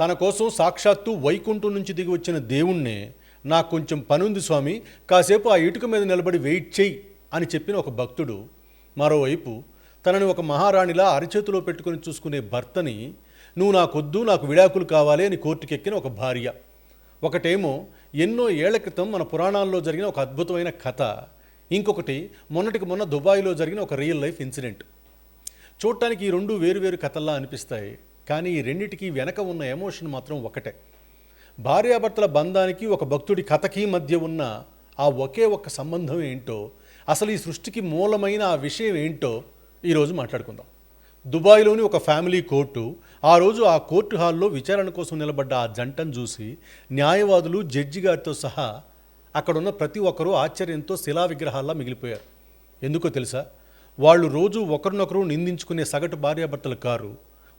తన కోసం సాక్షాత్తు వైకుంఠం నుంచి దిగి వచ్చిన దేవుణ్ణే నాకు కొంచెం పనుంది స్వామి, కాసేపు ఆ ఇటుక మీద నిలబడి వెయిట్ చెయ్యి అని చెప్పిన ఒక భక్తుడు, మరోవైపు తనని ఒక మహారాణిలా అరచేతిలో పెట్టుకుని చూసుకునే భర్తని నువ్వు నాకొద్దు, నాకు విడాకులు కావాలి అని కోర్టుకెక్కిన ఒక భార్య. ఒకటేమో ఎన్నో ఏళ్ల క్రితం మన పురాణాల్లో జరిగిన ఒక అద్భుతమైన కథ, ఇంకొకటి మొన్నటికి మొన్న దుబాయ్లో జరిగిన ఒక రియల్ లైఫ్ ఇన్సిడెంట్. చూడటానికి ఈ రెండు వేరువేరు కథల్లా అనిపిస్తాయి, కానీ ఈ రెండిటికి వెనక ఉన్న ఎమోషన్ మాత్రం ఒకటే. భార్యాభర్తల బంధానికి ఒక భక్తుడి కథకి మధ్య ఉన్న ఆ ఒకే ఒక్క సంబంధం ఏంటో, అసలు ఈ సృష్టికి మూలమైన ఆ విషయం ఏంటో ఈరోజు మాట్లాడుకుందాం. దుబాయ్లోని ఒక ఫ్యామిలీ కోర్టు, ఆ రోజు ఆ కోర్టు హాల్లో విచారణ కోసం నిలబడ్డ ఆ జంటను చూసి న్యాయవాదులు, జడ్జి గారితో సహా అక్కడున్న ప్రతి ఒక్కరూ ఆశ్చర్యంతో శిలా విగ్రహాల్లా మిగిలిపోయారు. ఎందుకో తెలుసా? వాళ్ళు రోజు ఒకరినొకరు నిందించుకునే సగటు భార్యాభర్తలు కారు,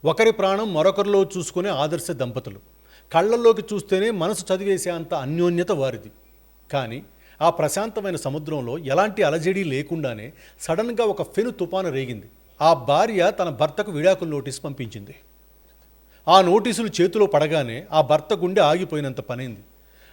ఒకరి ప్రాణం మరొకరిలో చూసుకునే ఆదర్శ దంపతులు. కళ్ళల్లోకి చూస్తేనే మనసు చదివేసే అంత అన్యోన్యత వారిది. కానీ ఆ ప్రశాంతమైన సముద్రంలో ఎలాంటి అలజడి లేకుండానే సడన్గా ఒక ఫెను తుపాను రేగింది. ఆ భార్య తన భర్తకు విడాకుల నోటీసు పంపించింది. ఆ నోటీసులు చేతిలో పడగానే ఆ భర్త గుండె ఆగిపోయినంత పనైంది.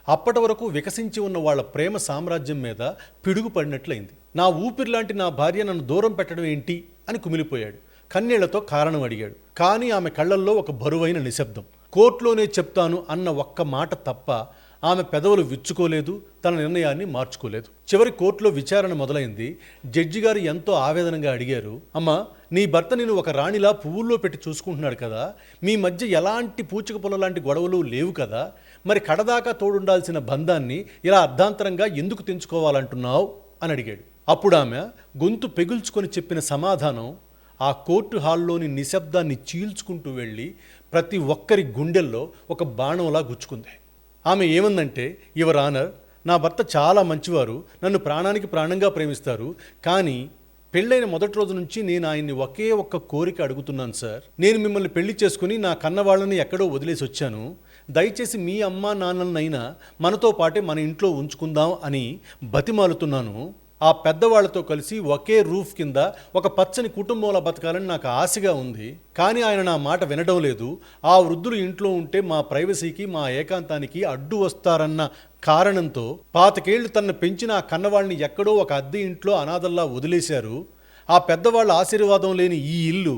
అప్పటి వరకు వికసించి ఉన్న వాళ్ళ ప్రేమ సామ్రాజ్యం మీద పిడుగు పడినట్లయింది. నా ఊపిరిలాంటి నా భార్య నన్ను దూరం పెట్టడం ఏంటి అని కుమిలిపోయాడు. కన్నీళ్లతో కారణం అడిగాడు. కానీ ఆమె కళ్ళల్లో ఒక బరువైన నిశ్శబ్దం. కోర్టులోనే చెప్తాను అన్న ఒక్క మాట తప్ప ఆమె పెదవులు విచ్చుకోలేదు, తన నిర్ణయాన్ని మార్చుకోలేదు. చివరి కోర్టులో విచారణ మొదలైంది. జడ్జి గారు ఎంతో ఆవేదనగా అడిగారు, అమ్మా, నీ భర్త నేను ఒక రాణిలా పువ్వుల్లో పెట్టి చూసుకుంటున్నాడు కదా, మీ మధ్య ఎలాంటి పూచిక పొల లాంటి గొడవలు లేవు కదా, మరి కడదాకా తోడుండాల్సిన బంధాన్ని ఇలా అర్ధాంతరంగా ఎందుకు తెంచుకోవాలంటున్నావు అని అడిగాడు. అప్పుడు ఆమె గొంతు పెగుల్చుకొని చెప్పిన సమాధానం ఆ కోర్టు హాల్లోని నిశ్శబ్దాన్ని చీల్చుకుంటూ వెళ్ళి ప్రతి ఒక్కరి గుండెల్లో ఒక బాణంలా గుచ్చుకుంది. ఆమె ఏమందంటే, యువర్ ఆనర్, నా భర్త చాలా మంచివారు, నన్ను ప్రాణానికి ప్రాణంగా ప్రేమిస్తారు, కానీ పెళ్ళైన మొదటి రోజు నుంచి నేను ఆయన్ని ఒకే ఒక్క కోరిక అడుగుతున్నాను సార్. నేను మిమ్మల్ని పెళ్లి చేసుకుని నా కన్నవాళ్ళని ఎక్కడో వదిలేసి వచ్చాను. దయచేసి మీ అమ్మా నాన్నలనైనా మనతో పాటే మన ఇంట్లో ఉంచుకుందాం అని బతిమాలుతున్నాను. ఆ పెద్దవాళ్లతో కలిసి ఒకే రూఫ్ కింద ఒక పచ్చని కుటుంబంలో బతకాలని నాకు ఆశగా ఉంది. కానీ ఆయన నా మాట వినడం లేదు. ఆ వృద్ధులు ఇంట్లో ఉంటే మా ప్రైవసీకి, మా ఏకాంతానికి అడ్డు వస్తారన్న కారణంతో 25 ఏళ్లు తనను పెంచిన ఆ కన్నవాళ్ళని ఎక్కడో ఒక అద్దె ఇంట్లో అనాథల్లా వదిలేశారు. ఆ పెద్దవాళ్ళ ఆశీర్వాదం లేని ఈ ఇల్లు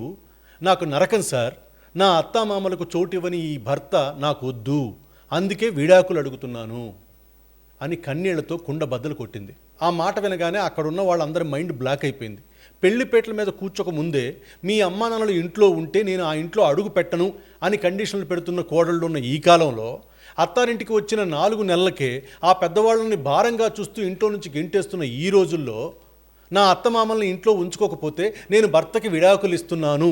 నాకు నరకం సార్. నా అత్తామామలకు చోటివ్వని ఈ భర్త నాకు వద్దు, అందుకే విడాకులు అడుగుతున్నాను అని కన్నీళ్లతో కుండ బద్దలు కొట్టింది. ఆ మాట వినగానే అక్కడున్న వాళ్ళందరి మైండ్ బ్లాక్ అయిపోయింది. పెళ్లిపేటల మీద కూర్చోక ముందే మీ అమ్మా నాన్నలు ఇంట్లో ఉంటే నేను ఆ ఇంట్లో అడుగు పెట్టను అని కండిషన్లు పెడుతున్న కోడళ్ళు ఉన్న ఈ కాలంలో అత్తారింటికి వచ్చిన 4 నెలలకే ఆ పెద్దవాళ్ళని భారంగా చూస్తూ ఇంట్లో నుంచి గెంటేస్తున్న ఈ రోజుల్లో నా అత్తమామల్ని ఇంట్లో ఉంచుకోకపోతే నేను భర్తకి విడాకులు ఇస్తున్నాను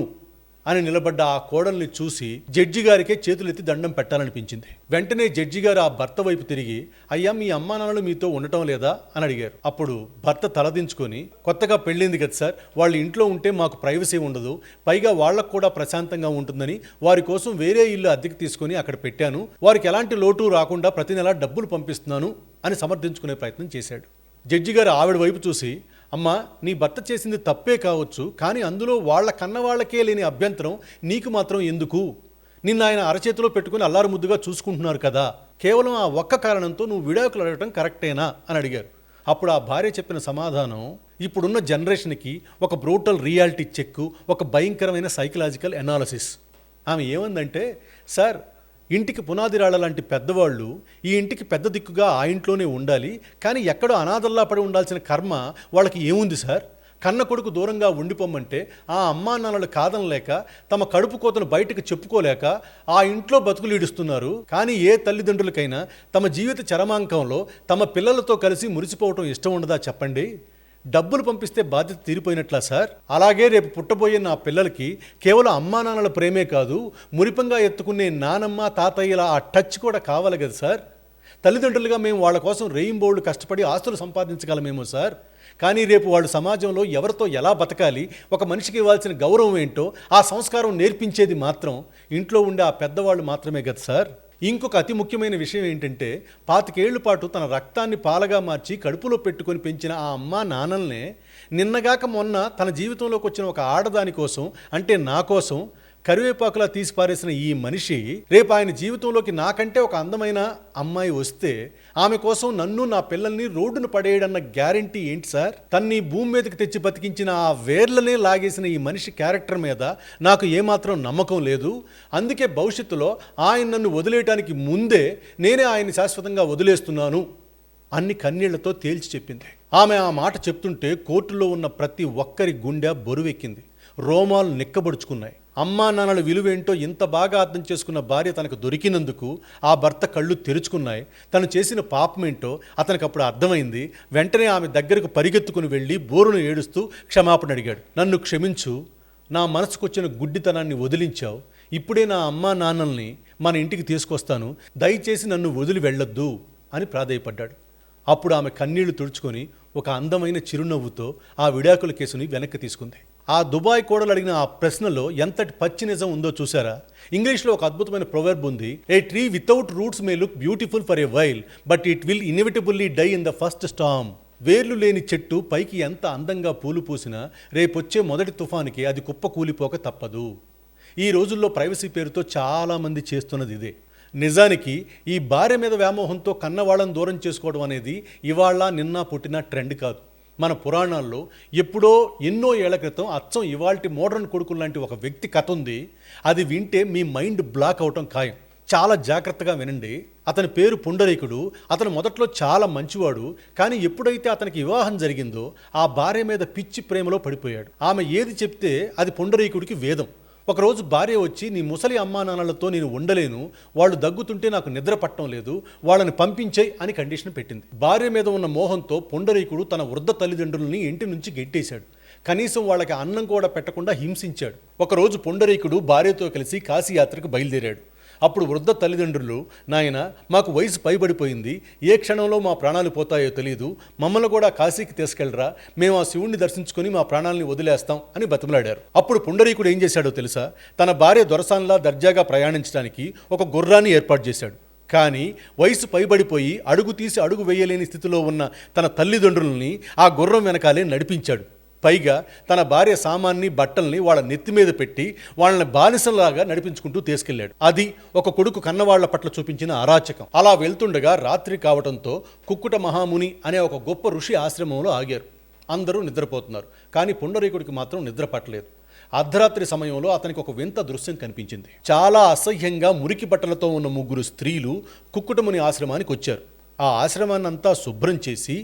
అని నిలబడ్డ ఆ కోడల్ని చూసి జడ్జి గారికే చేతులెత్తి దండం పెట్టాలనిపించింది. వెంటనే జడ్జి గారు ఆ భర్త వైపు తిరిగి, అయ్యా, మీ అమ్మా నాన్నలు మీతో ఉండటం లేదా అని అడిగారు. అప్పుడు భర్త తలదించుకొని, కొత్తగా పెళ్ళింది కదా సార్, వాళ్ళ ఇంట్లో ఉంటే మాకు ప్రైవసీ ఉండదు, పైగా వాళ్ళకు కూడా ప్రశాంతంగా ఉంటుందని వారి కోసం వేరే ఇల్లు అద్దెకి తీసుకొని అక్కడ పెట్టాను, వారికి ఎలాంటి లోటు రాకుండా ప్రతి నెలా డబ్బులు పంపిస్తున్నాను అని సమర్థించుకునే ప్రయత్నం చేశాడు. జడ్జి గారు ఆవిడ వైపు చూసి, అమ్మా, నీ భర్త చేసింది తప్పే కావచ్చు, కానీ అందులో వాళ్ళ కన్నవాళ్లకే లేని అభ్యంతరం నీకు మాత్రం ఎందుకు? నిన్న ఆయన అరచేతిలో పెట్టుకుని అల్లారు ముద్దుగా చూసుకుంటున్నారు కదా, కేవలం ఆ ఒక్క కారణంతో నువ్వు విడాకులు అడగటం కరెక్టేనా అని అడిగారు. అప్పుడు ఆ భార్య చెప్పిన సమాధానం ఇప్పుడున్న జనరేషన్కి ఒక బ్రూటల్ రియాలిటీ చెక్, ఒక భయంకరమైన సైకలాజికల్ ఎనాలిసిస్. ఆమె ఏమందంటే, సార్, ఇంటికి పునాది రాళ్ళ లాంటి పెద్దవాళ్ళు ఈ ఇంటికి పెద్ద దిక్కుగా ఆ ఇంట్లోనే ఉండాలి, కానీ ఎక్కడో అనాథల్లా పడి ఉండాల్సిన కర్మ వాళ్ళకి ఏముంది సార్? కన్న కొడుకు దూరంగా ఉండిపోమ్మంటే ఆ అమ్మా నాన్నలు కాదనలేక, తమ కడుపు కోతను బయటకు చెప్పుకోలేక ఆ ఇంట్లో బతుకులు ఈడుస్తున్నారు. కానీ ఏ తల్లిదండ్రులకైనా తమ జీవిత చరమాంకంలో తమ పిల్లలతో కలిసి మురిసిపోవటం ఇష్టం ఉండదా చెప్పండి? డబ్బులు పంపిస్తే బాధ్యత తీరిపోయినట్లా సార్? అలాగే రేపు పుట్టబోయే నా పిల్లలకి కేవలం అమ్మా నాన్నల ప్రేమే కాదు, మురిపంగా ఎత్తుకునే నానమ్మ, తాతయ్యల ఆ టచ్ కూడా కావాలి కదా సార్? తల్లిదండ్రులుగా మేము వాళ్ళ కోసం రెయిన్బోల్డ్ కష్టపడి ఆస్తులు సంపాదించగలమేమో సార్, కానీ రేపు వాళ్ళు సమాజంలో ఎవరితో ఎలా బతకాలి, ఒక మనిషికి ఇవ్వాల్సిన గౌరవం ఏంటో ఆ సంస్కారం నేర్పించేది మాత్రం ఇంట్లో ఉండే ఆ పెద్దవాళ్ళు మాత్రమే కదా సార్. ఇంకొక అతి ముఖ్యమైన విషయం ఏంటంటే, 25 ఏళ్ల పాటు తన రక్తాన్ని పాలగా మార్చి కడుపులో పెట్టుకొని పెంచిన ఆ అమ్మా నాన్నల్నే నిన్నగాక మొన్న తన జీవితంలోకి వచ్చిన ఒక ఆడదాని కోసం, అంటే నా కోసం కరివేపాకులా తీసి పారేసిన ఈ మనిషి రేపు ఆయన జీవితంలోకి నాకంటే ఒక అందమైన అమ్మాయి వస్తే ఆమె కోసం నన్ను నా పిల్లల్ని రోడ్డును పడేయడన్న గ్యారంటీ ఏంటి సార్? తన్ని భూమి మీదకి తెచ్చి బతికించిన ఆ వేర్లనే లాగేసిన ఈ మనిషి క్యారెక్టర్ మీద నాకు ఏమాత్రం నమ్మకం లేదు. అందుకే భవిష్యత్తులో ఆయన నన్ను వదిలేయటానికి ముందే నేనే ఆయన్ని శాశ్వతంగా వదిలేస్తున్నాను అన్ని కన్నీళ్లతో తేల్చి చెప్పింది. ఆమె ఆ మాట చెప్తుంటే కోర్టులో ఉన్న ప్రతి ఒక్కరి గుండె బరువెక్కింది, రోమాలు నిక్కబడుచుకున్నాయి. అమ్మా నాన్నల విలువేంటో ఇంత బాగా అర్థం చేసుకున్న భార్య తనకు దొరికినందుకు ఆ భర్త కళ్ళు తెరుచుకున్నాయి. తను చేసిన పాపమేంటో అతనికి అప్పుడు అర్థమైంది. వెంటనే ఆమె దగ్గరకు పరిగెత్తుకుని వెళ్ళి బోరును ఏడుస్తూ క్షమాపణ అడిగాడు. నన్ను క్షమించు, నా మనసుకొచ్చిన గుడ్డితనాన్ని వదిలించావు. ఇప్పుడే నా అమ్మా నాన్నల్ని మన ఇంటికి తీసుకొస్తాను, దయచేసి నన్ను వదిలి వెళ్ళొద్దు అని ప్రాధేయపడ్డాడు. అప్పుడు ఆమె కన్నీళ్లు తుడుచుకొని ఒక అందమైన చిరునవ్వుతో ఆ విడాకుల కేసుని వెనక్కి తీసుకుంది. ఆ దుబాయ్ కోడలు అడిగిన ఆ ప్రశ్నలో ఎంతటి పచ్చి నిజం ఉందో చూసారా? ఇంగ్లీష్లో ఒక అద్భుతమైన ప్రొవర్బ్ ఉంది. A tree without roots may look beautiful for a while, but it will inevitably die in the first storm. వేర్లు లేని చెట్టు పైకి ఎంత అందంగా పూలు పూసినా రేపొచ్చే మొదటి తుఫానికి అది కుప్ప కూలిపోక తప్పదు. ఈ రోజుల్లో ప్రైవసీ పేరుతో చాలామంది చేస్తున్నది ఇదే. నిజానికి ఈ భార్య మీద వ్యామోహంతో కన్నవాళ్ళని దూరం చేసుకోవడం అనేది ఇవాళ నిన్న పుట్టిన ట్రెండ్ కాదు. మన పురాణాల్లో ఎప్పుడో ఎన్నో ఏళ్ల క్రితం అచ్చం ఇవాల్టి మోడర్న్ కొడుకులు లాంటి ఒక వ్యక్తి కథ ఉంది. అది వింటే మీ మైండ్ బ్లాక్ అవటం ఖాయం. చాలా జాగ్రత్తగా వినండి. అతని పేరు పుండరీకుడు. అతను మొదట్లో చాలా మంచివాడు. కానీ ఎప్పుడైతే అతనికి వివాహం జరిగిందో ఆ భార్య మీద పిచ్చి ప్రేమలో పడిపోయాడు. ఆమె ఏది చెప్తే అది పుండరీకుడికి వేదం. ఒకరోజు భార్య వచ్చి, నీ ముసలి అమ్మా నాన్నలతో నేను ఉండలేను, వాళ్ళు దగ్గుతుంటే నాకు నిద్ర పట్టడం లేదు, వాళ్ళని పంపించేయి అని కండిషన్ పెట్టింది. భార్య మీద ఉన్న మోహంతో పుండరీకుడు తన వృద్ధ తల్లిదండ్రులని ఇంటి నుంచి గెట్టేశాడు. కనీసం వాళ్ళకి అన్నం కూడా పెట్టకుండా హింసించాడు. ఒకరోజు పుండరీకుడు భార్యతో కలిసి కాశీయాత్రకు బయలుదేరాడు. అప్పుడు వృద్ధ తల్లిదండ్రులు, నాయన మాకు వయసు పైబడిపోయింది, ఏ క్షణంలో మా ప్రాణాలు పోతాయో తెలియదు, మమ్మల్ని కూడా కాశీకి తీసుకెళ్లరా, మేము ఆ శివుణ్ణి దర్శించుకొని మా ప్రాణాలని వదిలేస్తాం అని బతిమలాడారు. అప్పుడు పుండరీకుడు ఏం చేశాడో తెలుసా? తన భార్య దొరసాన్లా దర్జాగా ప్రయాణించడానికి ఒక గుర్రాన్ని ఏర్పాటు చేశాడు. కానీ వయసు పైబడిపోయి అడుగు తీసి అడుగు వేయలేని స్థితిలో ఉన్న తన తల్లిదండ్రులని ఆ గుర్రం వెనకాలే నడిపించాడు. పైగా తన భార్య సామాన్ని బట్టల్ని వాళ్ళ నెత్తి మీద పెట్టి వాళ్ళని బానిసలాగా నడిపించుకుంటూ తీసుకెళ్లాడు. అది ఒక కొడుకు కన్నవాళ్ల పట్ల చూపించిన అరాచకం. అలా వెళ్తుండగా రాత్రి కావడంతో కుక్కుట మహాముని అనే ఒక గొప్ప ఋషి ఆశ్రమంలో ఆగారు. అందరూ నిద్రపోతున్నారు. కానీ పుండరీకుడికి మాత్రం నిద్ర పట్టలేదు. అర్ధరాత్రి సమయంలో అతనికి ఒక వింత దృశ్యం కనిపించింది. చాలా అసహ్యంగా మురికి బట్టలతో ఉన్న 3 స్త్రీలు కుక్కుటముని ఆశ్రమానికి వచ్చారు. ఆ ఆశ్రమాన్ని అంతా శుభ్రం చేసి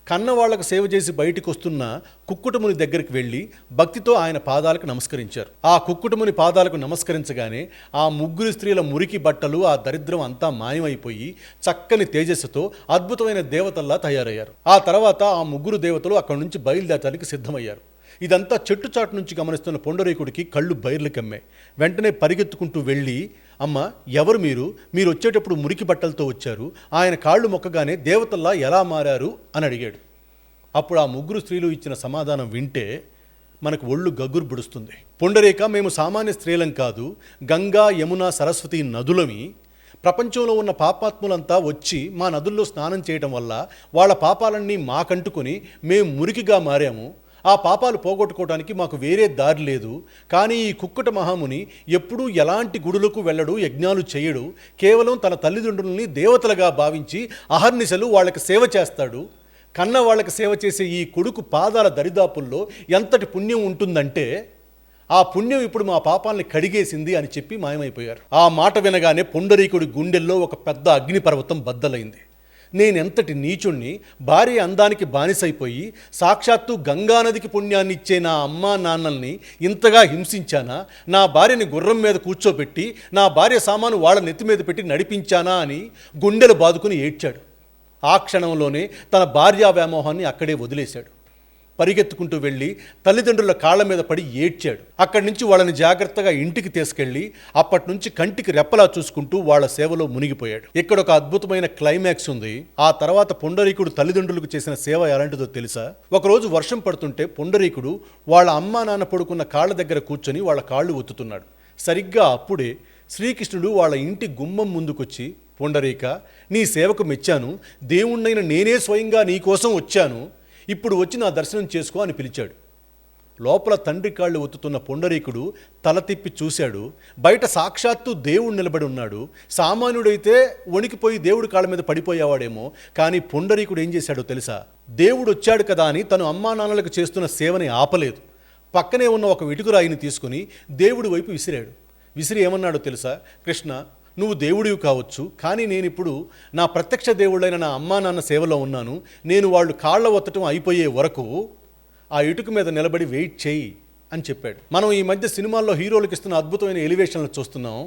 కన్నవాళ్లకు సేవ చేసి బయటికి వస్తున్న కుక్కుటముని దగ్గరికి వెళ్ళి భక్తితో ఆయన పాదాలకు నమస్కరించారు. ఆ కుక్కుటముని పాదాలకు నమస్కరించగానే ఆ 3 స్త్రీల మురికి బట్టలు, ఆ దరిద్రం అంతా మాయమైపోయి చక్కని తేజస్సుతో అద్భుతమైన దేవతల్లా తయారయ్యారు. ఆ తర్వాత ఆ 3 దేవతలు అక్కడి నుంచి బయలుదేరడానికి సిద్ధమయ్యారు. ఇదంతా చెట్టుచాటు నుంచి గమనిస్తున్న పుండరీకుడికి కళ్ళు బైర్లు కమ్మాయి. వెంటనే పరిగెత్తుకుంటూ వెళ్ళి, అమ్మ ఎవరు మీరు వచ్చేటప్పుడు మురికి బట్టలతో వచ్చారు, ఆయన కాళ్ళు మొక్కగానే దేవతల్లా ఎలా మారారు అని అడిగాడు. అప్పుడు ఆ 3 స్త్రీలు ఇచ్చిన సమాధానం వింటే మనకు ఒళ్ళు గగురు పుడుస్తుంది. పుండరీక, మేము సామాన్య స్త్రీలం కాదు, గంగా యమున సరస్వతి నదులమి. ప్రపంచంలో ఉన్న పాపాత్ములంతా వచ్చి మా నదుల్లో స్నానం చేయడం వల్ల వాళ్ళ పాపాలన్నీ మాకంటుకొని మేము మురికిగా మారాము. ఆ పాపాలు పోగొట్టుకోవడానికి మాకు వేరే దారి లేదు. కానీ ఈ కుక్కుట మహాముని ఎప్పుడూ ఎలాంటి గుడులకు వెళ్ళడు, యజ్ఞాలు చేయడు. కేవలం తన తల్లిదండ్రులని దేవతలుగా భావించి అహర్నిశలు వాళ్ళకి సేవ చేస్తాడు. కన్న వాళ్ళకి సేవ చేసే ఈ కొడుకు పాదాల దరిదాపుల్లో ఎంతటి పుణ్యం ఉంటుందంటే ఆ పుణ్యం ఇప్పుడు మా పాపాలని కడిగేసింది అని చెప్పి మాయమైపోయారు. ఆ మాట వినగానే పుండరీకుడి గుండెల్లో ఒక పెద్ద అగ్నిపర్వతం బద్దలైంది. నేనెంతటి నీచుణ్ణి, భార్య అందానికి బానిసైపోయి సాక్షాత్తు గంగానదికి పుణ్యాన్ని ఇచ్చే నా అమ్మా నాన్నల్ని ఇంతగా హింసించానా? నా భార్యని గుర్రం మీద కూర్చోబెట్టి నా భార్య సామాను వాళ్ళ నెత్తి మీద పెట్టి నడిపించానా అని గుండెలు బాదుకుని ఏడ్చాడు. ఆ క్షణంలోనే తన భార్యా వ్యామోహాన్ని అక్కడే వదిలేశాడు. పరిగెత్తుకుంటూ వెళ్ళి తల్లిదండ్రుల కాళ్ళ మీద పడి ఏడ్చాడు. అక్కడి నుంచి వాళ్ళని జాగ్రత్తగా ఇంటికి తీసుకెళ్ళి అప్పటి నుంచి కంటికి రెప్పలా చూసుకుంటూ వాళ్ళ సేవలో మునిగిపోయాడు. ఇక్కడ ఒక అద్భుతమైన క్లైమాక్స్ ఉంది. ఆ తర్వాత పుండరీకుడు తల్లిదండ్రులకు చేసిన సేవ ఎలాంటిదో తెలుసా? ఒకరోజు వర్షం పడుతుంటే పుండరీకుడు వాళ్ళ అమ్మా నాన్న పడుకున్న కాళ్ళ దగ్గర కూర్చొని వాళ్ళ కాళ్ళు ఒత్తుతున్నాడు. సరిగ్గా అప్పుడే శ్రీకృష్ణుడు వాళ్ళ ఇంటి గుమ్మం ముందుకొచ్చి, పుండరీక, నీ సేవకు మెచ్చాను, దేవుణ్ణైన నేనే స్వయంగా నీ కోసం వచ్చాను, ఇప్పుడు వచ్చి నా దర్శనం చేసుకో అని పిలిచాడు. లోపల తండ్రి కాళ్ళు ఒత్తుతున్న పొండరీకుడు తల తిప్పి చూశాడు. బయట సాక్షాత్తు దేవుడు నిలబడి ఉన్నాడు. సామాన్యుడైతే వణికిపోయి దేవుడి కాళ్ళ మీద పడిపోయేవాడేమో. కానీ పొండరీకుడు ఏం చేశాడో తెలుసా? దేవుడు వచ్చాడు కదా అని తను అమ్మా నాన్నలకు చేస్తున్న సేవని ఆపలేదు. పక్కనే ఉన్న ఒక ఇటుకరాయిని తీసుకుని దేవుడి వైపు విసిరాడు. విసిరి ఏమన్నాడో తెలుసా? కృష్ణ, నువ్వు దేవుడివి కావచ్చు, కానీ నేను ఇప్పుడు నా ప్రత్యక్ష దేవుళ్ళైన నా అమ్మా నాన్న సేవలో ఉన్నాను. నేను వాళ్ళు కాళ్ళ ఒత్తటం అయిపోయే వరకు ఆ ఇటుక మీద నిలబడి వెయిట్ చేయి అని చెప్పాడు. మనం ఈ మధ్య సినిమాల్లో హీరోలకు ఇస్తున్న అద్భుతమైన ఎలివేషన్లు చూస్తున్నాం.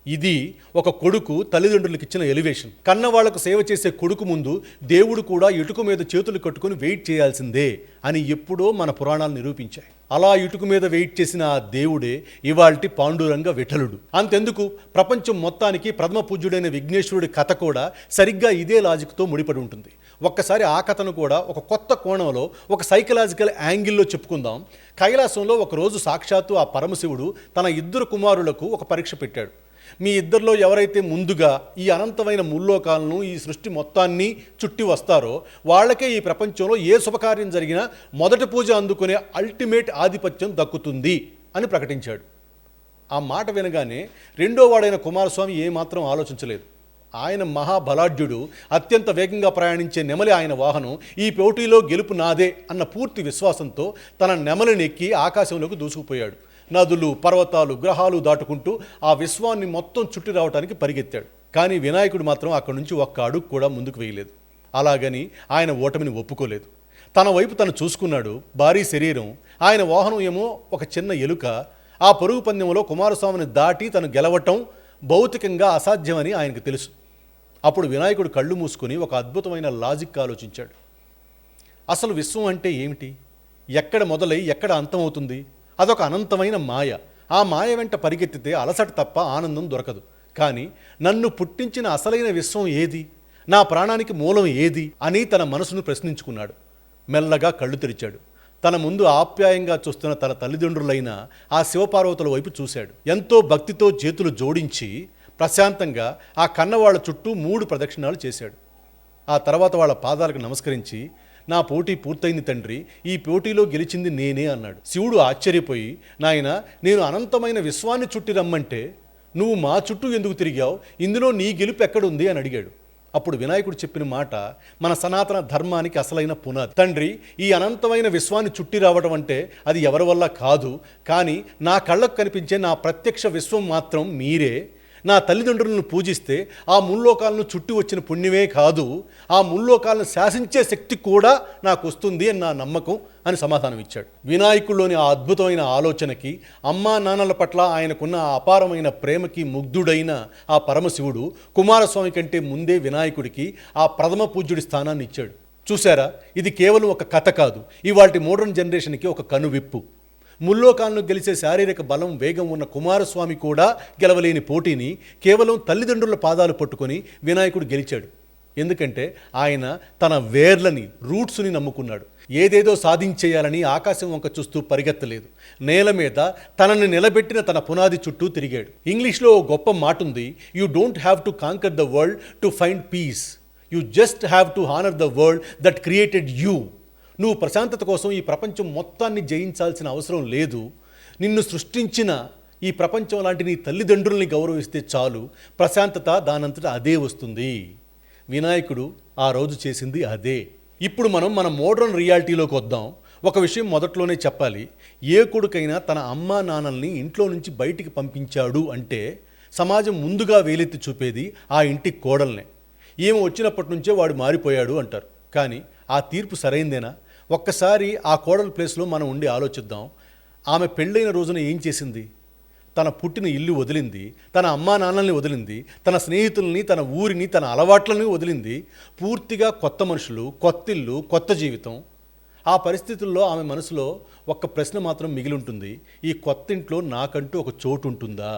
ఇది ఒక కొడుకు తల్లిదండ్రులకు ఇచ్చిన ఎలివేషన్. కన్నవాళ్లకు సేవ చేసే కొడుకు ముందు దేవుడు కూడా ఇటుక మీద చేతులు కట్టుకుని వెయిట్ చేయాల్సిందే అని ఎప్పుడో మన పురాణాలు నిరూపించాయి. అలా ఇటుక మీద వెయిట్ చేసిన ఆ దేవుడే ఇవాల్టి పాండురంగ విఠలుడు. అంతెందుకు, ప్రపంచం మొత్తానికి ప్రథమ పూజ్యుడైన విఘ్నేశ్వరుడి కథ కూడా సరిగ్గా ఇదే లాజిక్తో ముడిపడి ఉంటుంది. ఒక్కసారి ఆ కథను కూడా ఒక కొత్త కోణంలో, ఒక సైకలాజికల్ యాంగిల్లో చెప్పుకుందాం. కైలాసంలో ఒకరోజు సాక్షాత్తు ఆ పరమశివుడు తన ఇద్దరు కుమారులకు ఒక పరీక్ష పెట్టాడు. మీ ఇద్దరిలో ఎవరైతే ముందుగా ఈ అనంతమైన ముల్లోకాలను, ఈ సృష్టి మొత్తాన్ని చుట్టి వస్తారో వాళ్ళకే ఈ ప్రపంచంలో ఏ శుభకార్యం జరిగినా మొదటి పూజ అందుకునే అల్టిమేట్ ఆధిపత్యం దక్కుతుంది అని ప్రకటించాడు. ఆ మాట వినగానే రెండో వాడైన కుమారస్వామి ఏమాత్రం ఆలోచించలేదు. ఆయన మహాబలాఢ్యుడు, అత్యంత వేగంగా ప్రయాణించే నెమలి ఆయన వాహనం. ఈ పోటీలో గెలుపు నాదే అన్న పూర్తి విశ్వాసంతో తన నెమలిని ఎక్కి ఆకాశంలోకి దూసుకుపోయాడు. నదులు, పర్వతాలు, గ్రహాలు దాటుకుంటూ ఆ విశ్వాన్ని మొత్తం చుట్టి రావడానికి పరిగెత్తాడు. కానీ వినాయకుడు మాత్రం అక్కడి నుంచి ఒక్క అడుగు కూడా ముందుకు వేయలేదు. అలాగని ఆయన ఓటమిని ఒప్పుకోలేదు. తన వైపు తను చూసుకున్నాడు. భారీ శరీరం, ఆయన వాహనం ఏమో ఒక చిన్న ఎలుక. ఆ పరుగు పందెంలో కుమారస్వామిని దాటి తను గెలవటం భౌతికంగా అసాధ్యమని ఆయనకు తెలుసు. అప్పుడు వినాయకుడు కళ్ళు మూసుకొని ఒక అద్భుతమైన లాజిక్ ఆలోచించాడు. అసలు విశ్వం అంటే ఏమిటి? ఎక్కడ మొదలై ఎక్కడ అంతమవుతుంది? అదొక అనంతమైన మాయ. ఆ మాయ వెంట పరిగెత్తితే అలసట తప్ప ఆనందం దొరకదు. కానీ నన్ను పుట్టించిన అసలైన విశ్వం ఏది? నా ప్రాణానికి మూలం ఏది అని తన మనసును ప్రశ్నించుకున్నాడు. మెల్లగా కళ్ళు తెరిచాడు. తన ముందు ఆప్యాయంగా చూస్తున్న తన తల్లిదండ్రులైన ఆ శివపార్వతుల వైపు చూశాడు. ఎంతో భక్తితో చేతులు జోడించి ప్రశాంతంగా ఆ కన్నవాళ్ల చుట్టూ 3 ప్రదక్షిణాలు చేశాడు. ఆ తర్వాత వాళ్ళ పాదాలకు నమస్కరించి, నా పోటీ పూర్తయింది తండ్రి, ఈ పోటీలో గెలిచింది నేనే అన్నాడు. శివుడు ఆశ్చర్యపోయి, నాయన, నేను అనంతమైన విశ్వాన్ని చుట్టి రమ్మంటే నువ్వు మా చుట్టూ ఎందుకు తిరిగావు? ఇందులో నీ గెలుపు ఎక్కడుంది అని అడిగాడు. అప్పుడు వినాయకుడు చెప్పిన మాట మన సనాతన ధర్మానికి అసలైన పునాది. తండ్రి, ఈ అనంతమైన విశ్వాన్ని చుట్టి రావడం అంటే అది ఎవరి వల్ల కాదు. కానీ నా కళ్ళకు కనిపించే నా ప్రత్యక్ష విశ్వం మాత్రం మీరే. నా తల్లిదండ్రులను పూజిస్తే ఆ ముల్లోకాలను చుట్టి వచ్చిన పుణ్యమే కాదు, ఆ ముల్లోకాలను శాసించే శక్తి కూడా నాకు వస్తుంది అని నా నమ్మకం అని సమాధానం ఇచ్చాడు. వినాయకుడిలోని ఆ అద్భుతమైన ఆలోచనకి, అమ్మా నాన్నల పట్ల ఆయనకున్న ఆ అపారమైన ప్రేమకి ముగ్ధుడైన ఆ పరమశివుడు కుమారస్వామి కంటే ముందే వినాయకుడికి ఆ ప్రథమ పూజ్యుడి స్థానాన్ని ఇచ్చాడు. చూసారా, ఇది కేవలం ఒక కథ కాదు, ఇవాల్టి మోడర్న్ జనరేషన్కి ఒక కనువిప్పు. ముల్లోకాలను గెలిచే శారీరక బలం, వేగం ఉన్న కుమారస్వామి కూడా గెలవలేని పోటీని కేవలం తల్లిదండ్రుల పాదాలు పట్టుకొని వినాయకుడు గెలిచాడు. ఎందుకంటే ఆయన తన వేర్లని, రూట్స్ని నమ్ముకున్నాడు. ఏదేదో సాధించేయాలని ఆకాశం వంక చూస్తూ పరిగెత్తలేదు. నేల మీద తనని నిలబెట్టిన తన పునాది చుట్టూ తిరిగాడు. ఇంగ్లీష్లో ఓ గొప్ప మాట ఉంది, you don't have to conquer the world to find piece, you just have to honour the world that created you. నువ్వు ప్రశాంతత కోసం ఈ ప్రపంచం మొత్తాన్ని జయించాల్సిన అవసరం లేదు. నిన్ను సృష్టించిన ఈ ప్రపంచం లాంటి నీ తల్లిదండ్రుల్ని గౌరవిస్తే చాలు, ప్రశాంతత దానంతటా అదే వస్తుంది. వినాయకుడు ఆ రోజు చేసింది అదే. ఇప్పుడు మనం మన మోడర్న్ రియాలిటీలోకి వద్దాం. ఒక విషయం మొదట్లోనే చెప్పాలి. ఏ కొడుకైనా తన అమ్మా నాన్నల్ని ఇంట్లో నుంచి బయటికి పంపించాడు అంటే సమాజం ముందుగా వేలెత్తి చూపేది ఆ ఇంటి కోడల్నే. ఏమో వచ్చినప్పటి నుంచే వాడు మారిపోయాడు అంటారు. కానీ ఆ తీర్పు సరైందేనా? ఒక్కసారి ఆ కోడల ప్లేస్లో మనం ఉండి ఆలోచిద్దాం. ఆమె పెళ్ళైన రోజున ఏం చేసింది? తన పుట్టిన ఇల్లు వదిలింది, తన అమ్మా నాన్నల్ని వదిలింది, తన స్నేహితుల్ని, తన ఊరిని, తన అలవాట్లని వదిలింది. పూర్తిగా కొత్త మనుషులు, కొత్త ఇల్లు, కొత్త జీవితం. ఆ పరిస్థితుల్లో ఆమె మనసులో ఒక్క ప్రశ్న మాత్రం మిగిలి ఉంటుంది, ఈ కొత్త ఇంట్లో నాకంటూ ఒక చోటు ఉంటుందా?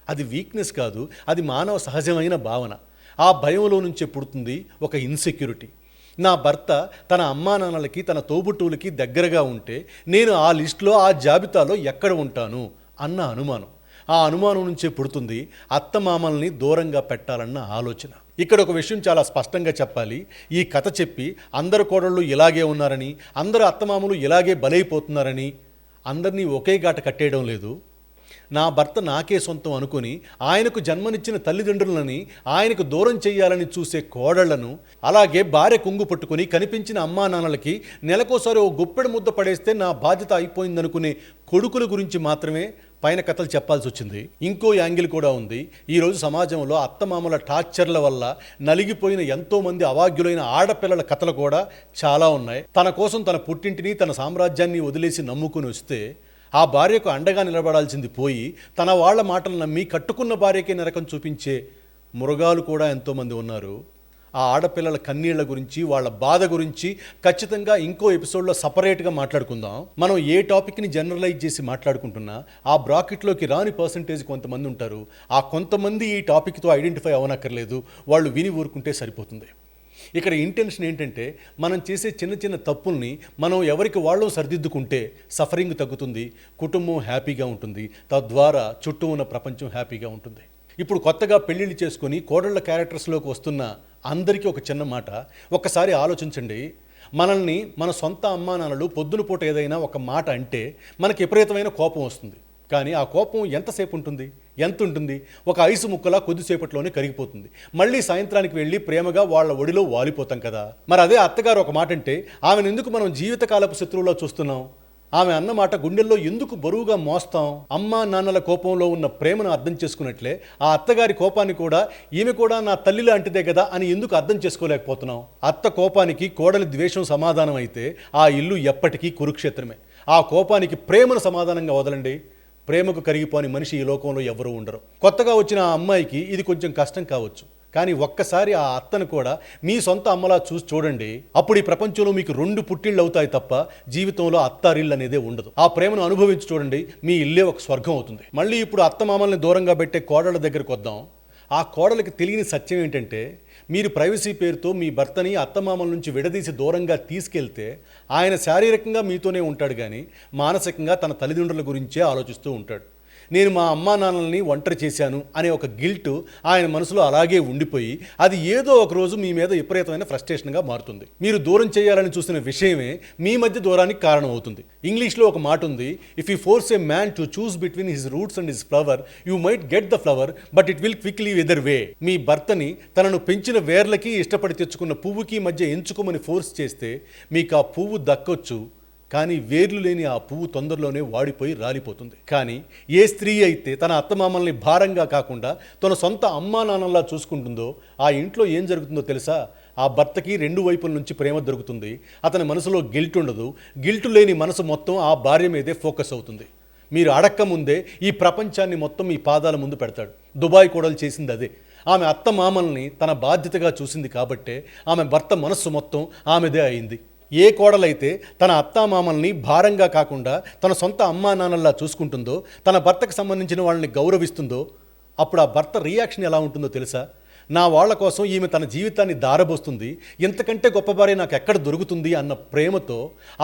అది వీక్నెస్ కాదు, అది మానవ సహజమైన భావన. ఆ భయంలో నుంచే పుడుతుంది ఒక ఇన్సెక్యూరిటీ. నా భర్త తన అమ్మా నాన్నలకి, తన తోబుట్టువులకి దగ్గరగా ఉంటే నేను ఆ లిస్టులో, ఆ జాబితాలో ఎక్కడ ఉంటాను అన్న అనుమానం. ఆ అనుమానం నుంచే పుడుతుంది అత్తమామల్ని దూరంగా పెట్టాలన్న ఆలోచన. ఇక్కడ ఒక విషయం చాలా స్పష్టంగా చెప్పాలి. ఈ కథ చెప్పి అందరు కోడళ్ళు ఇలాగే ఉన్నారని, అందరు అత్తమామలు ఇలాగే బలైపోతున్నారని అందరినీ ఒకే గాట కట్టేయడం లేదు. నా భర్త నాకే సొంతం అనుకుని ఆయనకు జన్మనిచ్చిన తల్లిదండ్రులని ఆయనకు దూరం చేయాలని చూసే కోడళ్లను, అలాగే భార్య కొంగు పట్టుకుని కనిపించిన అమ్మా నాన్నలకి నెలకోసారి ఓ గుప్పెడు ముద్ద పడేస్తే నా బాధ్యత అయిపోయిందనుకునే కొడుకుల గురించి మాత్రమే పైన కథలు చెప్పాల్సి వచ్చింది. ఇంకో యాంగిల్ కూడా ఉంది. ఈరోజు సమాజంలో అత్తమామల టార్చర్ల వల్ల నలిగిపోయిన ఎంతోమంది అవాగ్యులైన ఆడపిల్లల కథలు కూడా చాలా ఉన్నాయి. తన కోసం తన పుట్టింటిని, తన సామ్రాజ్యాన్ని వదిలేసి నమ్ముకుని వస్తే ఆ భార్యకు అండగా నిలబడాల్సింది పోయి తన వాళ్ళ మాటలు నమ్మి కట్టుకున్న భార్యకే నరకం చూపించే మృగాలు కూడా ఎంతోమంది ఉన్నారు. ఆ ఆడపిల్లల కన్నీళ్ల గురించి, వాళ్ళ బాధ గురించి ఖచ్చితంగా ఇంకో ఎపిసోడ్లో సపరేట్గా మాట్లాడుకుందాం. మనం ఏ టాపిక్ని జనరలైజ్ చేసి మాట్లాడుకుంటున్నా ఆ బ్రాకెట్లోకి రాని పర్సంటేజ్ కొంతమంది ఉంటారు. ఆ కొంతమంది ఈ టాపిక్తో ఐడెంటిఫై అవనక్కర్లేదు, వాళ్ళు విని ఊరుకుంటే సరిపోతుంది. ఇక్కడ ఇంటెన్షన్ ఏంటంటే మనం చేసే చిన్న చిన్న తప్పుల్ని మనం ఎవరికి వాళ్ళు సరిదిద్దుకుంటే సఫరింగ్ తగ్గుతుంది, కుటుంబం హ్యాపీగా ఉంటుంది, తద్వారా చుట్టూ ఉన్న ప్రపంచం హ్యాపీగా ఉంటుంది. ఇప్పుడు కొత్తగా పెళ్ళిళ్ళు చేసుకొని కోడళ్ళ క్యారెక్టర్స్లోకి వస్తున్న అందరికీ ఒక చిన్న మాట, ఒక్కసారి ఆలోచించండి. మనల్ని మన సొంత అమ్మా నాన్నలు పొద్దున పూట ఏదైనా ఒక మాట అంటే మనకి విపరీతమైన కోపం వస్తుంది. కానీ ఆ కోపం ఎంతసేపు ఉంటుంది, ఎంత ఉంటుంది? ఒక ఐసు ముక్కలా కొద్దిసేపట్లోనే కరిగిపోతుంది. మళ్ళీ సాయంత్రానికి వెళ్ళి ప్రేమగా వాళ్ళ ఒడిలో వాలిపోతాం కదా. మరి అదే అత్తగారు ఒక మాట అంటే ఆమెను ఎందుకు మనం జీవితకాలపు శత్రువులో చూస్తున్నాం? ఆమె అన్నమాట గుండెల్లో ఎందుకు బరువుగా మోస్తాం? అమ్మా నాన్నల కోపంలో ఉన్న ప్రేమను అర్థం చేసుకున్నట్లే ఆ అత్తగారి కోపాన్ని కూడా ఈమె కూడా నా తల్లి లాంటిదే కదా అని ఎందుకు అర్థం చేసుకోలేకపోతున్నాం? అత్త కోపానికి కోడలి ద్వేషం సమాధానం అయితే ఆ ఇల్లు ఎప్పటికీ కురుక్షేత్రమే. ఆ కోపానికి ప్రేమను సమాధానంగా వదలండి. ప్రేమకు కరిగిపోని మనిషి ఈ లోకంలో ఎవరూ ఉండరు. కొత్తగా వచ్చిన ఆ అమ్మాయికి ఇది కొంచెం కష్టం కావచ్చు, కానీ ఒక్కసారి ఆ అత్తను కూడా మీ సొంత అమ్మలా చూసి చూడండి. అప్పుడు ఈ ప్రపంచంలో మీకు 2 పుట్టిళ్ళు అవుతాయి తప్ప జీవితంలో అత్తారిల్లు అనేదే ఉండదు. ఆ ప్రేమను అనుభవించి చూడండి, మీ ఇల్లే ఒక స్వర్గం అవుతుంది. మళ్ళీ ఇప్పుడు అత్తమామల్ని దూరంగా పెట్టే కోడళ్ళ దగ్గరకు వద్దాం. ఆ కోడలికి తెలియని సత్యం ఏంటంటే మీరు ప్రైవసీ పేరుతో మీ భర్తని అత్తమామల నుంచి విడదీసి దూరంగా తీసుకెళ్తే ఆయన శారీరకంగా మీతోనే ఉంటాడు, కానీ మానసికంగా తన తల్లిదండ్రుల గురించే ఆలోచిస్తూ ఉంటాడు. నేను మా అమ్మా నాన్నల్ని ఒంటరి చేశాను అనే ఒక గిల్ట్ ఆయన మనసులో అలాగే ఉండిపోయి అది ఏదో ఒక రోజు మీ మీద విపరీతమైన ఫ్రస్ట్రేషన్గా మారుతుంది. మీరు దూరం చేయాలని చూసిన విషయమే మీ మధ్య దూరానికి కారణం అవుతుంది. ఇంగ్లీష్లో ఒక మాట ఉంది, if you force a man to choose between his roots and his flower you might get the flower but it will quickly wither away. మీ భర్తని తనను పెంచిన వేర్లకి ఇష్టపడి తెచ్చుకున్న పువ్వుకి మధ్య ఎంచుకోమని ఫోర్స్ చేస్తే మీకు ఆ పువ్వు దక్కొచ్చు, కానీ వేర్లు లేని ఆ పువ్వు తొందరలోనే వాడిపోయి రాలిపోతుంది. కానీ ఏ స్త్రీ అయితే తన అత్తమామల్ని భారంగా కాకుండా తన సొంత అమ్మా నాన్నలా చూసుకుంటుందో ఆ ఇంట్లో ఏం జరుగుతుందో తెలుసా? ఆ భర్తకి 2 వైపుల నుంచి ప్రేమ దొరుకుతుంది. అతని మనసులో గిల్ట్ ఉండదు. గిల్ట్ లేని మనసు మొత్తం ఆ భార్య మీదే ఫోకస్ అవుతుంది. మీరు అడక్క ముందే ఈ ప్రపంచాన్ని మొత్తం మీ పాదాల ముందు పెడతాడు. దుబాయ్ కోడలు చేసింది అదే. ఆమె అత్తమామల్ని తన బాధ్యతగా చూసింది కాబట్టే ఆమె భర్త మనస్సు మొత్తం ఆమెదే అయింది. ఏ కోడలైతే తన అత్తామామల్ని భారంగా కాకుండా తన సొంత అమ్మా నాన్నల్లా చూసుకుంటుందో, తన భర్తకు సంబంధించిన వాళ్ళని గౌరవిస్తుందో, అప్పుడు ఆ భర్త రియాక్షన్ ఎలా ఉంటుందో తెలుసా? నా వాళ్ళ కోసం ఈమె తన జీవితాన్ని దారబోస్తుంది, ఇంతకంటే గొప్ప భార్య నాకు ఎక్కడ దొరుకుతుంది అన్న ప్రేమతో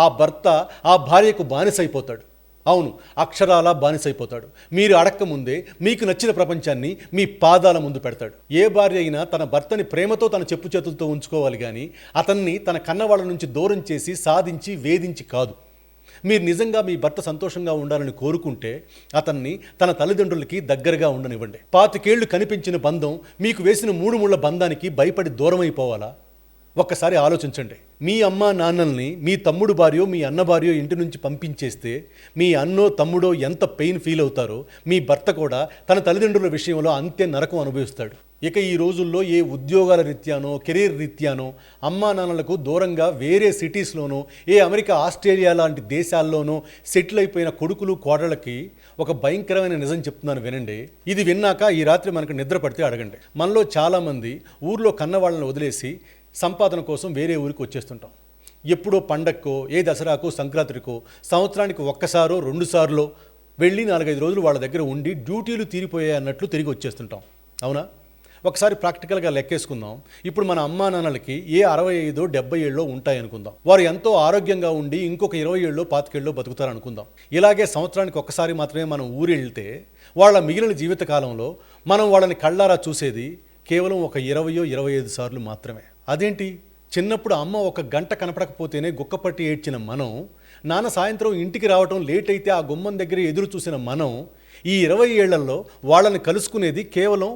ఆ భర్త ఆ భార్యకు బానిసైపోతాడు. అవును, అక్షరాల బానిసైపోతాడు. మీరు అడక్కముందే మీకు నచ్చిన ప్రపంచాన్ని మీ పాదాల ముందు పెడతాడు. ఏ భార్య అయినా తన భర్తని ప్రేమతో తన చెప్పు చేతులతో ఉంచుకోవాలి, కానీ అతన్ని తన కన్నవాళ్ళ నుంచి దూరం చేసి సాధించి వేధించి కాదు. మీరు నిజంగా మీ భర్త సంతోషంగా ఉండాలని కోరుకుంటే అతన్ని తన తల్లిదండ్రులకి దగ్గరగా ఉండనివ్వండి. 25 ఏళ్లు కనిపించిన బంధం మీకు వేసిన 3 ముళ్ళ బంధానికి భయపడి దూరమైపోవాలా? ఒక్కసారి ఆలోచించండి. మీ అమ్మ నాన్నల్ని మీ తమ్ముడు భార్యో మీ అన్న భార్యో ఇంటి నుంచి పంపించేస్తే మీ అన్నో తమ్ముడో ఎంత పెయిన్ ఫీల్ అవుతారో మీ భర్త కూడా తన తల్లిదండ్రుల విషయంలో అంతే నరకం అనుభవిస్తాడు. ఇక ఈ రోజుల్లో ఏ ఉద్యోగాల రీత్యానో కెరీర్ రీత్యానో అమ్మా నాన్నలకు దూరంగా వేరే సిటీస్లోనో ఏ అమెరికా ఆస్ట్రేలియా లాంటి దేశాల్లోనో సెటిల్ అయిపోయిన కొడుకులు కోడళ్ళకి ఒక భయంకరమైన నిజం చెప్తున్నాను వినండి. ఇది విన్నాక ఈ రాత్రి మనకు నిద్ర పడితే అడగండి. మనలో చాలామంది ఊర్లో కన్నవాళ్ళని వదిలేసి సంపాదన కోసం వేరే ఊరికి వచ్చేస్తుంటాం. ఎప్పుడో పండక్కో, ఏ దసరాకో, సంక్రాంతికో, సంవత్సరానికి ఒక్కసారో 2 సార్లో వెళ్ళి 4-5 రోజులు వాళ్ళ దగ్గర ఉండి డ్యూటీలు తీరిపోయాయి అన్నట్లు తిరిగి వచ్చేస్తుంటాం. అవునా? ఒకసారి ప్రాక్టికల్గా లెక్కేసుకుందాం. ఇప్పుడు మన అమ్మా నాన్నలకి ఏ 65 70 ఏళ్ళో ఉంటాయనుకుందాం. వారు ఎంతో ఆరోగ్యంగా ఉండి ఇంకొక 20 ఏళ్ళో 25 ఏళ్ళో బతుకుతారనుకుందాం. ఇలాగే సంవత్సరానికి ఒక్కసారి మాత్రమే మనం ఊరు వెళ్తే వాళ్ళ మిగిలిన జీవితకాలంలో మనం వాళ్ళని కళ్ళారా చూసేది కేవలం ఒక 20-25 సార్లు మాత్రమే. అదేంటి? చిన్నప్పుడు అమ్మ 1 గంట కనపడకపోతేనే గుక్కపట్టి ఏడ్చిన మనం నాన్న సాయంత్రం ఇంటికి రావటం లేట్ అయితే ఆ గుమ్మం దగ్గర ఎదురు చూసిన మనం ఈ 20 ఏళ్లలో వాళ్ళని కలుసుకునేది కేవలం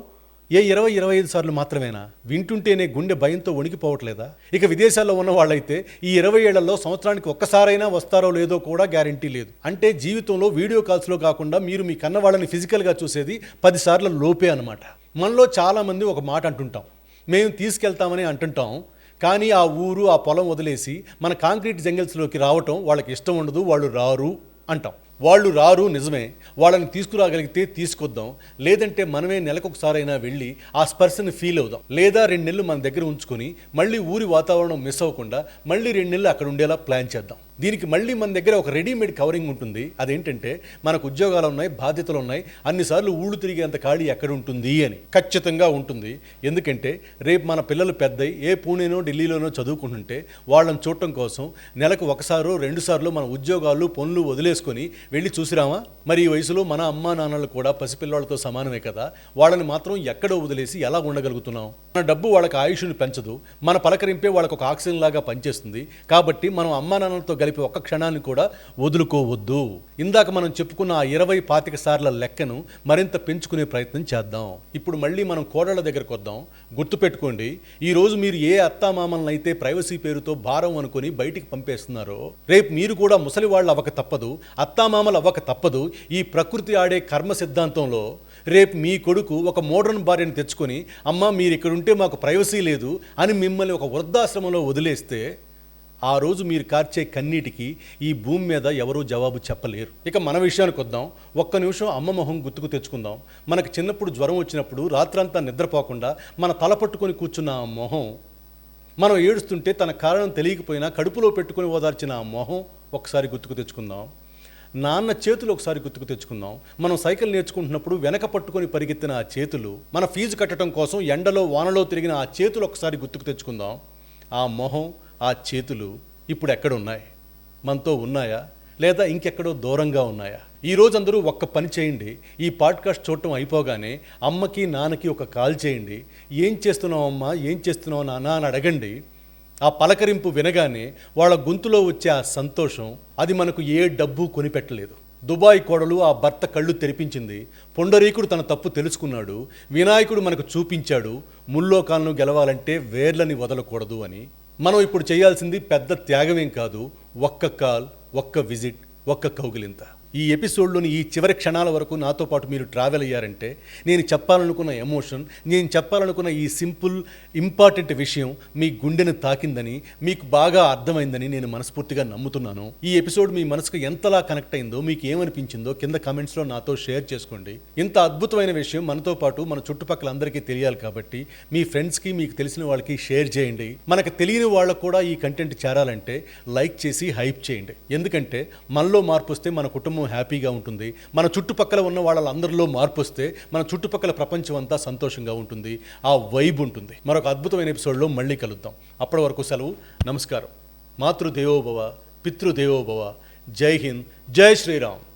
25 సార్లు మాత్రమేనా? వింటుంటేనే గుండె భయంతో వణికిపోవట్లేదా? ఇక విదేశాల్లో ఉన్న వాళ్ళైతే ఈ 20 ఏళ్లలో సంవత్సరానికి ఒక్కసారైనా వస్తారో లేదో కూడా గ్యారంటీ లేదు. అంటే జీవితంలో వీడియో కాల్స్లో కాకుండా మీరు మీ కన్న వాళ్ళని ఫిజికల్గా చూసేది 10 సార్ల లోపే అనమాట. మనలో చాలామంది ఒక మాట అంటుంటాం, మేము తీసుకెళ్తామని అంటుంటాం, కానీ ఆ ఊరు ఆ పొలం వదిలేసి మన కాంక్రీట్ జంగిల్స్లోకి రావటం వాళ్ళకి ఇష్టం ఉండదు, వాళ్ళు రారు అంటాం. వాళ్ళు రారు నిజమే, వాళ్ళని తీసుకురాగలిగితే తీసుకొద్దాం, లేదంటే మనమే నెలకొకసారైనా వెళ్ళి ఆ స్పర్శని ఫీల్ అవుదాం, లేదా 2 నెలలు మన దగ్గర ఉంచుకొని మళ్ళీ ఊరి వాతావరణం మిస్ అవ్వకుండా మళ్ళీ 2 నెలలు అక్కడ ఉండేలా ప్లాన్ చేద్దాం. దీనికి మళ్ళీ మన దగ్గర ఒక రెడీమేడ్ కవరింగ్ ఉంటుంది. అదేంటంటే మనకు ఉద్యోగాలు ఉన్నాయి, బాధ్యతలు ఉన్నాయి, అన్నిసార్లు ఊళ్ళు తిరిగేంత ఖాళీ ఎక్కడ ఉంటుంది అని. ఖచ్చితంగా ఉంటుంది. ఎందుకంటే రేపు మన పిల్లలు పెద్దయి ఏ పూణేనో ఢిల్లీలోనో చదువుకుంటుంటే వాళ్ళని చూడటం కోసం నెలకు 1-2 సార్లు మన ఉద్యోగాలు పనులు వదిలేసుకొని వెళ్ళి చూసిరామా? మరి ఈ వయసులో మన అమ్మా నాన్నలు కూడా పసిపిల్లలతో సమానమే కదా, వాళ్ళని మాత్రం ఎక్కడో వదిలేసి ఎలా ఉండగలుగుతున్నాం? మన డబ్బు వాళ్ళకి ఆయుష్ను పెంచదు, మన పలకరింపే వాళ్ళకు ఒక ఆక్సిజన్ లాగా పనిచేస్తుంది. కాబట్టి మనం అమ్మా నాన్నలతో కలిపి ఒక్క క్షణాన్ని కూడా వదులుకోవద్దు. ఇందాక మనం చెప్పుకున్న ఆ 20-25 సార్ల లెక్కను మరింత పెంచుకునే ప్రయత్నం చేద్దాం. ఇప్పుడు మళ్ళీ మనం కోడళ్ళ దగ్గరకు వద్దాం. గుర్తుపెట్టుకోండి, ఈరోజు మీరు ఏ అత్తామామలను అయితే ప్రైవసీ పేరుతో భారం అనుకుని బయటికి పంపేస్తున్నారో, రేపు మీరు కూడా ముసలి వాళ్ళు అవ్వక తప్పదు, అత్తామామలు అవ్వక తప్పదు. ఈ ప్రకృతి ఆడే కర్మ సిద్ధాంతంలో రేపు మీ కొడుకు ఒక మోడర్న్ భార్యను తెచ్చుకొని, అమ్మ మీరు ఇక్కడ ఉంటే మాకు ప్రైవసీ లేదు అని మిమ్మల్ని ఒక వృద్ధాశ్రమంలో వదిలేస్తే ఆ రోజు మీరు కార్చే కన్నీటికి ఈ భూమి మీద ఎవరూ జవాబు చెప్పలేరు. ఇక మన విషయానికి వద్దాం. ఒక్క నిమిషం అమ్మ మొహం గుర్తుకు తెచ్చుకుందాం. మనకు చిన్నప్పుడు జ్వరం వచ్చినప్పుడు రాత్రంతా నిద్రపోకుండా మన తల పట్టుకొని కూర్చున్న ఆ మొహం, మనం ఏడుస్తుంటే తన కారణం తెలియకపోయినా కడుపులో పెట్టుకుని ఓదార్చిన ఆ మొహం ఒకసారి గుర్తుకు తెచ్చుకుందాం. నాన్న చేతులు ఒకసారి గుర్తుకు తెచ్చుకుందాం. మనం సైకిల్ నేర్చుకుంటున్నప్పుడు వెనక పట్టుకొని పరిగెత్తిన ఆ చేతులు, మన ఫీజు కట్టడం కోసం ఎండలో వానలో తిరిగిన ఆ చేతులు ఒకసారి గుర్తుకు తెచ్చుకుందాం. ఆ మొహం, ఆ చేతులు ఇప్పుడు ఎక్కడున్నాయి? మనతో ఉన్నాయా, లేదా ఇంకెక్కడో దూరంగా ఉన్నాయా? ఈరోజు అందరూ ఒక్క పని చేయండి. ఈ పాడ్కాస్ట్ చూడటం అయిపోగానే అమ్మకి నాన్నకి ఒక కాల్ చేయండి. ఏం చేస్తున్నావు అమ్మా, ఏం చేస్తున్నావు నాన్న అని అడగండి. ఆ పలకరింపు వినగానే వాళ్ళ గొంతులో వచ్చే ఆ సంతోషం, అది మనకు ఏ డబ్బు కొనిపెట్టలేదు. దుబాయ్ కోడలు ఆ భర్త కళ్ళు తెరిపించింది. పొండరీకుడు తన తప్పు తెలుసుకున్నాడు. వినాయకుడు మనకు చూపించాడు, ముల్లోకాలను గెలవాలంటే వేర్లని వదలకూడదు అని. మనం ఇప్పుడు చేయాల్సింది పెద్ద త్యాగమేం కాదు, ఒక్క కాల్, ఒక్క విజిట్, ఒక్క కౌగిలింత. ఈ ఎపిసోడ్లోని ఈ చివరి క్షణాల వరకు నాతో పాటు మీరు ట్రావెల్ అయ్యారంటే నేను చెప్పాలనుకున్న ఎమోషన్, నేను చెప్పాలనుకున్న ఈ సింపుల్ ఇంపార్టెంట్ విషయం మీ గుండెను తాకిందని, మీకు బాగా అర్థమైందని నేను మనస్ఫూర్తిగా నమ్ముతున్నాను. ఈ ఎపిసోడ్ మీ మనసుకు ఎంతలా కనెక్ట్ అయిందో, మీకు ఏమనిపించిందో కింద కామెంట్స్లో నాతో షేర్ చేసుకోండి. ఇంత అద్భుతమైన విషయం మనతో పాటు మన చుట్టుపక్కల అందరికీ తెలియాలి కాబట్టి మీ ఫ్రెండ్స్కి, మీకు తెలిసిన వాళ్ళకి షేర్ చేయండి. మనకు తెలియని వాళ్ళకు కూడా ఈ కంటెంట్ చేరాలంటే లైక్ చేసి హైప్ చేయండి. ఎందుకంటే మనలో మార్పు వస్తే మన కుటుంబం హ్యాపీగా ఉంటుంది. మన చుట్టుపక్కల ఉన్న వాళ్ళందరిలో మార్పు వస్తే మన చుట్టుపక్కల ప్రపంచం అంతా సంతోషంగా ఉంటుంది. ఆ వైబ్ ఉంటుంది. మరొక అద్భుతమైన ఎపిసోడ్లో మళ్ళీ కలుద్దాం. అప్పటి వరకు సెలవు. నమస్కారం. మాతృదేవోభవ, పితృదేవోభవ. జై హింద్, జై శ్రీరామ్.